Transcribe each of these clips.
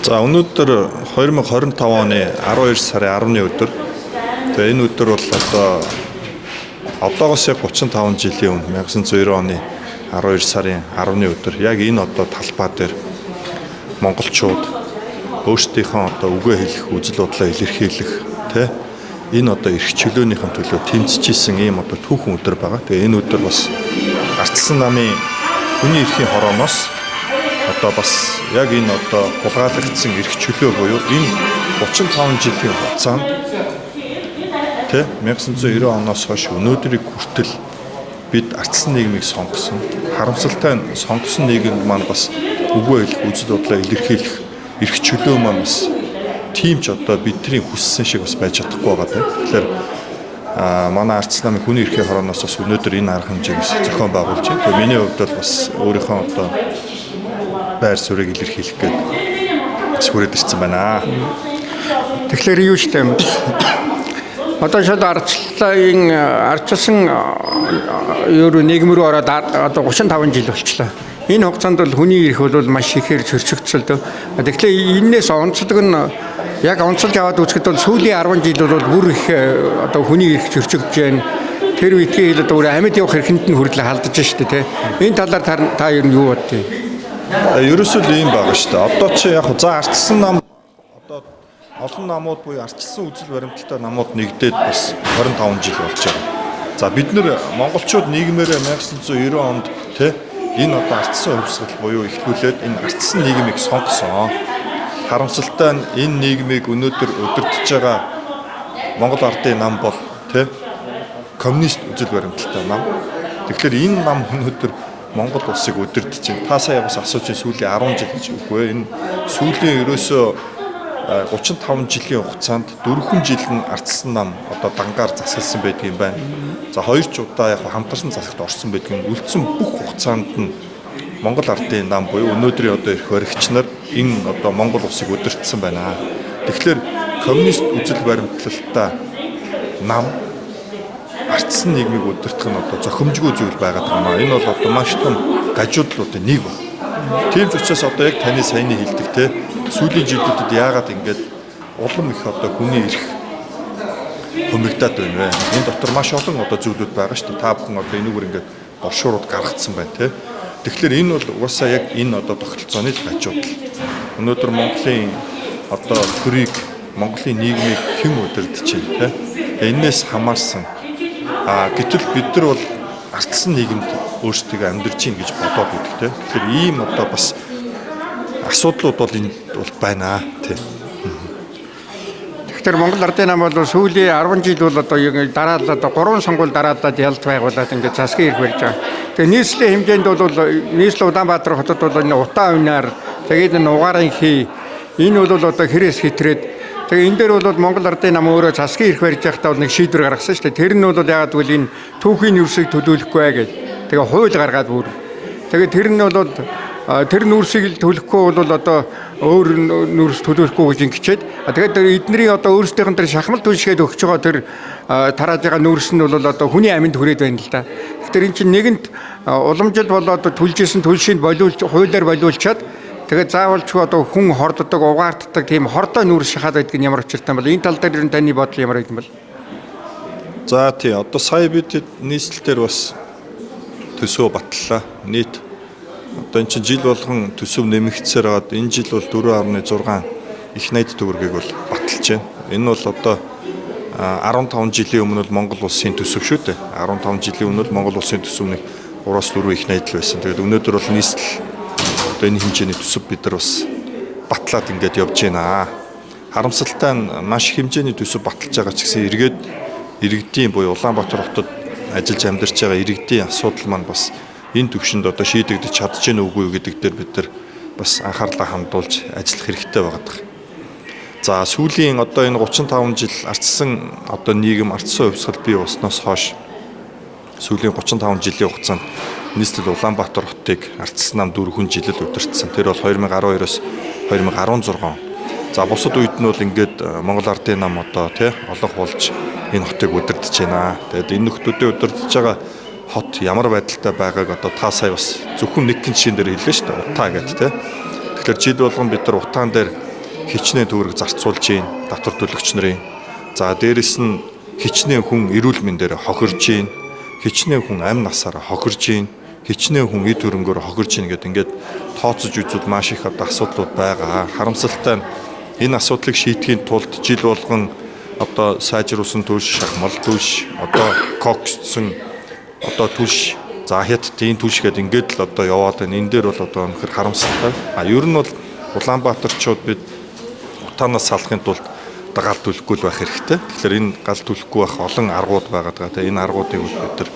За өнөөдөр 2025 оны 12 сарын 10-ны өдөр. Тэгээ энэ өдөр бол одоогоос 35 жилийн өмнө 1990 оны 12 сарын 10-ны өдөр яг энэ талбай дээр монголчууд өөрсдийнхөө үгээ хэлэх, үзэл бодлоо илэрхийлэх энэ эрх чөлөөнийхэн төлөө тэмцэжсэн ийм түүхэн өдөр байгаа. Тэгээ энэ өдөр бас Ардчилсан намын хүний эрхийн хорооноос бас яг энэ хулгайлагдсан эрх чөлөө буюу энэ 35 жилийн хугацаанд 1990 оноос хойш өнөөдрийг хүртэл бид Ардчилсан нийгмийг сонгосон. Харамсалтай нь сонгосон нийгэмд маань бас үгүй хэлэх, үзэл бодлоо илэрхийлэх эрх чөлөө маань бас тийм ч бидний хүссэн шиг бас байж чадахгүй байгаа. Тэгэхээр манай Ардчилсан намын хүний эрхийн хорооноос бас өнөөдөр энэ арга хэмжээг зохион байгуулж байна. Тэгээ миний хувьд бол бас өөрийнхөө байр суурийг илэрхийлэх гээд хүрээд ирсэн байна. Тэгэхээр юу ч юм. Одоо шууд Ардчилсан юу нийгэм рүү ороод 35 жил болчихлоо. Энэ хугацаанд бол хүний эрх бол маш ихээр зөрчигдсөлдөө. Тэгэхээр энээс онцлог нь яг онцолж аваад үзэхэд бол сүүлийн 10 жил бол бүр их хүний эрх зөрчигдөж байна. Тэр үеийн хэлээд өөр амьд явах эрхэнд нь хүртэл халдаж штэ тий. Энэ талаар та ер нь юу боддیں۔ Ерөөсөө ийм байгаа шүү дээ. Одоо чи яг Ардчилсан нам олон намууд буюу Ардчилсан үзэл баримталтай намууд нэгдээд бас 25 жил болж байгаа. За бид нэр монголчууд нийгмээрээ 1990 онд энэ Ардчилсан хувьсгал буюу эхлүүлээд энэ Ардчилсан нийгмийг сонгосон. Харамсалтай нь энэ нийгмийг өнөөдөр удирдах байгаа Монгол Ардын нам бол коммунист үзэл баримталтай нам. Тэгэхээр энэ нам өнөөдөр Монгол улсыг удирдах чинь та сая бас асууж сүүлийн 10 жил гэж үгүй. Энэ сүүлийн ерөөсөө 35 жилийн хугацаанд 4 жил нь Ардчилсан нам дангаар засалсан байдаг юм байна. За 2 ч удаа яг хамтарсан засагт орсон байдаг. Үлдсэн бүх хугацаанд нь Монгол Ардын нам буюу өнөөдрийн эрх баригч нар энэ Монгол улсыг удирдсан байна. Тэгэхээр коммунист үзэл баримтлалтай нам Ардчилсан нийгмийг удирдах нь зохимжгүй зүйл байгаад байна. Энэ бол маш том гажуудлуудын нэг байна. Тийм ч учраас яг таны саяны хэлдэг сүүлийн жилүүдэд яагаад ингэж улам их хүний эрх хумигдаад байна вэ? Энэ дотор маш олон зүйлүүд байгаа шүү дээ. Та бүхэн энэгээр ингэж боршуурууд гаргацсан байна Тэгэхээр энэ бол угаасаа яг энэ тогтолцооны гажуудал. Өнөөдөр Монголын төрийг, Монголын нийгмийг хэн удирдах чинь энээс хамаарсан. Гэтэл бид нар бол Ардчилсан нийгэмд өөрсдөө амьдарч ийн гэж бодоод байдаг. Тэгэхээр ийм бас асуудлууд бол энд бол байна. Тэгэхээр Монгол Ардын нам бол сүүлийн 10 жил бол дараалал 3 сонгуул дараалаад ялт байгуулад ингээд засгийн эрх барьж байгаа. Тэгээ нийслэлийн хэмжээнд бол нийслэл Улаанбаатар хотод бол энэ утаа үнаар тэгээд энэ угаарын хий энэ бол хэрэгс хэтрээд тэгээ энэ дээр бол Монгол Ардын нам өөрөө засгийн эрх барьж байхдаа нэг шийдвэр гаргасан шүү дээ. Тэр нь бол яагаад гэвэл энэ түүхийн нүүрсийг төлөвлөхгүй гэж. Тэгээ хууль гаргаад бүр. Тэгээ тэр нь бол тэр нүүрсийг төлөхгүй бол өөр нүүрс төлөвлөхгүй гэж ингэчээд. Тэгээд эдний өөрсдийнх нь шахмал түншгээд өгч байгаа тэр тарааж байгаа нүүрс нь бол хүний амьд хүрээд байна л да. Тэгэхээр эн чинь нэгэнт уламжил болоод түлжсэн түлшийг болиулж хуулиар болиулчаад тэгээд заавалчгүй хүн хорддог, угаарддаг тийм хордоо нүүрс шахаад байдаг нь ямар учиртай бол энэ тал дээр таны бодол ямар юм бол? За тий сая бид нийслэлээр бас төсөө батллаа. Нийт энэ чинь жил болгон төсөв нэмэгдсээр хагаад энэ жил бол 4.6 их найд төгрөгийг бол баталж байна. Энэ бол 15 жилийн өмнө Монгол улсын төсөв шүү дээ. 15 жилийн өмнө Монгол улсын төсөвний 3-4 их найдал байсан. Тэгээд өнөөдөр бол нийслэл энэ хэмжээний төсөв бид нар бас батлаад ингээд явж байна. Харамсалтай нь маш хэмжээний төсөв баталж байгаа ч гэсэн иргэдийн буюу Улаанбаатар хотод ажиллаж амьдарч байгаа иргэдийн асуудал маань бас энэ төвшөнд шийдэгдэж чадж гэнэ үгүй гэдэг дээр бид нар бас анхаарлаа хандуулж ажиллах хэрэгтэй байгаа. За сүүлийн энэ 35 жил Ардчилсан нийгэм Ардчилсан хувьсгал бий болсноос хойш сүүлийн 35 жилийн хугацаанд нийслэл Улаанбаатар хотыг Ардчилсан нам 4 жилэл удирдсан. Тэр бол 2012-оос 2016 он. За бусад үед нь бол ингээд Монгол Ардын нам олонх болж энэ хотыг удирдах байна. Тэгээд энэ нөхдүүдийн удирдах байгаа хот ямар байдалтай байгааг та сая бас зөвхөн нэг гин шин дээр хэллээ шүү дээ. Утаа гэдэг Тэгэхээр жил болгон бид нар утаан дээр хичнээн төгрөг зарцуулж ийн татвар төлөгч нарын. За дээрэс нь хичнээн хүн эрүүл мэндээр хохирж ийн, хичнээн хүн амь насаараа хохирж ийн, хичнээн хүн эд хөрөнгөөр хохирж ийн гэдэг ингээд тооцож үзвэл маш их одоо асуудлууд байгаа. Харамсалтай нь энэ асуудлыг шийдэхийн тулд жил болгон одоо сайжруулсан түлш, шахмал түлш, одоо коксцсон одоо түлш, за хятадын түлш гэдэг ингээд л одоо яваад байна. Энэ дээр бол одоо өнөхөр харамсалтай. Ер нь бол Улаанбаатарчууд бид утаанаас салахын тулд гал төлөхгүй л байх хэрэгтэй. Тэгэхээр энэ гал төлөхгүй байх олон аргууд байгаа даа. Тэгээ энэ аргуудыг бид нар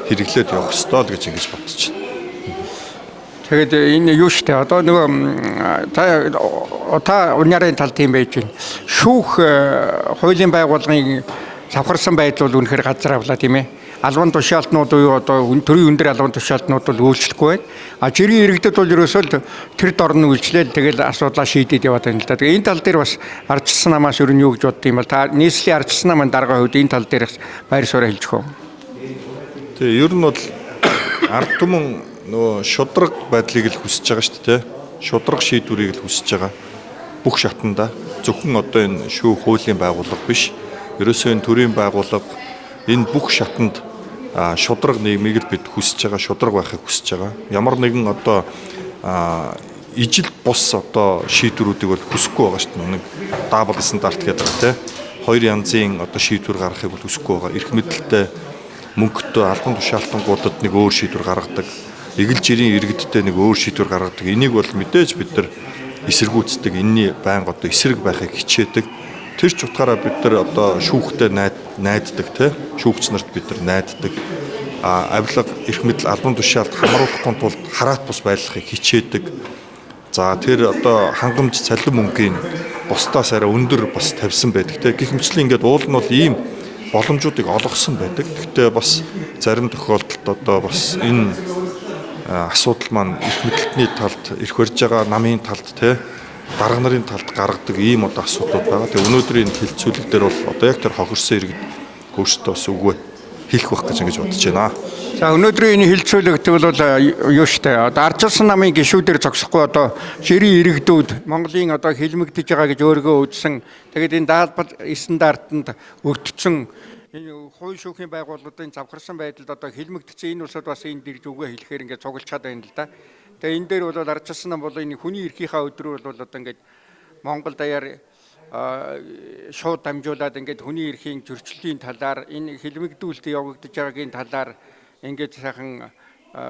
хэрэглээд явах ёстой л гэж ингэж бодож байна. Тэгээд энэ юу штэ одоо нөгөө та униарын тал тийм байж байна. Шүүх хуулийн байгууллагын завхарсан байдал бол үнэхээр газар авлаа тийм ээ. Албан тушаалтнууд уу одоо төрийн өндөр албан тушаалтнууд бол үйлчлэхгүй байна. Жирийн иргэдэд бол ерөөсөө тэр дорн үйлчлээл тэгэл асуудлаа шийдээд яваад байна л да. Тэгээ энэ тал дээр бас ардчилсан намаас ер нь юу гэж бодд юм бол та нийслэлийн ардчилсан намын дарга хувьд энэ тал дээр баяр суурь хэлж өгөө. Тэгээ ер нь бол ард түмэн нөгөө шудраг байдлыг л хүсэж байгаа шүү дээ. Шудраг шийдвэрийг л хүсэж байгаа. Бүх шатанда зөвхөн одоо энэ шүүх хуулийн байгууллага биш. Ерөөсөө энэ төрийн байгууллага энэ бүх шатанд шудраг нийгмийг л бид хүсэж байгаа, шудраг байхыг хүсэж байгаа. Ямар нэгэн одоо ижил бус одоо шийдвэрүүдийг бол хүсэхгүй байгаа шүү дээ. Нэг дабл стандарт гэдэг тийм хоёр янзын одоо шийдвэр гаргахыг бол хүсэхгүй байгаа. Эрх мэдэлтэй, мөнгөтэй, албан тушаалтангуудад нэг өөр шийдвэр гаргадаг. Эгэл жирийн иргэдтэй нэг өөр шийдвэр гаргадаг. Энийг бол мэдээж бид нар эсэргүүцдэг. Энэний байнга одоо эсрэг байхыг хичээдэг. Тэр ч утгаараа бид нар одоо шүүхтэй найддаг тийм шүүгч нарт бид нар найддаг. Авилга, эрх мэдэл, албан тушаалд хамруулахгүй тулд хараат бус байрлахыг хичээдэг. За тэр одоо хангамж цалин мөнгөний бусдаас арай өндөр бас тавьсан байдаг тийм. Гэх мэтлэн ингээд уул нь бол ийм боломжуудыг олгосон байдаг. Гэхдээ бас зарим тохиолдолд одоо бас энэ асуудал маань эрх мэдэлтний талд, эрх барьж байгаа намын талд тийм дарга нарын талд гаргадаг ийм одоо асуудлууд байгаа. Тэгээ өнөөдрийн хилцүүлэг дээр бол одоо яг тэр хохирсон иргэд өөрсдөө бас үгүй хэлэх байх гэж ингэж бодож байна. За өнөөдрийн энэ хилцүүлэг тэгвэл юу штэ одоо ардчилсан намын гишүүдээр зогсохгүй одоо жирийн иргэдүүд Монголын одоо хилмигдэж байгаа гэж өөргөө үзсэн. Тэгээд энэ даалбал стандартанд өртсөн энэ хууль шүүхийн байгууллагын завхарсан байдалд одоо хилмигдсэн энэ улсад бас энэ дэрж үгээ хэлэхээр ингээд цуглаж чад байна л да. Тэгээ энэ дээр бол ардчилсан нам бол энэ хүний эрхийнхаа өдрөөр бол одоо ингээд Монгол даяар шууд дамжуулаад ингээд хүний эрхийн зөрчлийн талаар энэ хилмигдүүлэлт явагдаж байгаагийн талаар ингээд сайхан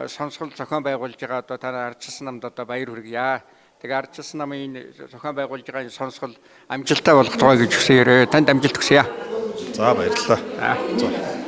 сонсгол зохион байгуулж байгаа одоо та ардчилсан намд одоо баяр хүргье. Тэгээ ардчилсан намын энэ зохион байгуулж байгаа энэ сонсгол амжилттай болох тугай гэж хүсье. Танд амжилт хүсье. За баярлалаа. За.